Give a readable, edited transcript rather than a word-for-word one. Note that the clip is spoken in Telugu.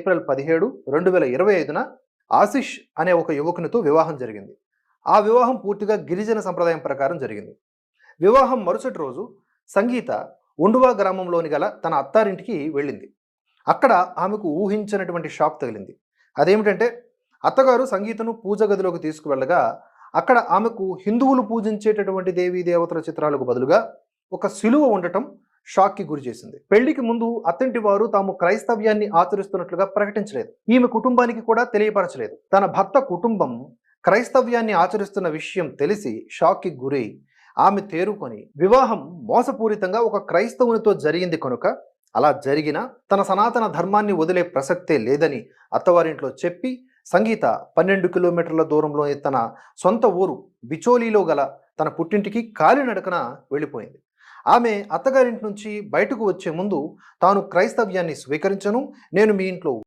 ఏప్రిల్ 17, 2025న ఆశిష్ అనే ఒక యువకునితో వివాహం జరిగింది. ఆ వివాహం పూర్తిగా గిరిజన సంప్రదాయం ప్రకారం జరిగింది. వివాహం మరుసటి రోజు సంగీత ఉండువా గ్రామంలోని గల తన అత్తారింటికి వెళ్ళింది. అక్కడ ఆమెకు ఊహించినటువంటి షాక్ తగిలింది. అదేమిటంటే అత్తగారు సంగీతను పూజ గదిలోకి తీసుకువెళ్ళగా అక్కడ ఆమెకు హిందువులు పూజించేటటువంటి దేవీ దేవతల చిత్రాలకు బదులుగా ఒక శిలువ ఉండటం షాక్కి గురి చేసింది. పెళ్లికి ముందు అత్తింటి వారు తాము క్రైస్తవ్యాన్ని ఆచరిస్తున్నట్లుగా ప్రకటించలేదు. ఈమె కుటుంబానికి కూడా తెలియపరచలేదు. తన భర్త కుటుంబం క్రైస్తవ్యాన్ని ఆచరిస్తున్న విషయం తెలిసి షాక్కి గురై ఆమె తేరుకొని వివాహం మోసపూరితంగా ఒక క్రైస్తవునితో జరిగింది కనుక అలా జరిగినా తన సనాతన ధర్మాన్ని వదిలే ప్రసక్తే లేదని అత్తవారింట్లో చెప్పి సంగీత 12 కిలోమీటర్ల దూరంలోని తన సొంత ఊరు బిచోలీలో గల తన పుట్టింటికి కాలినడకన వెళ్ళిపోయింది. ఆమె అత్తగారింటి నుంచి బయటకు వచ్చే ముందు తాను క్రైస్తవ్యాన్ని స్వీకరించను, నేను మీ ఇంట్లో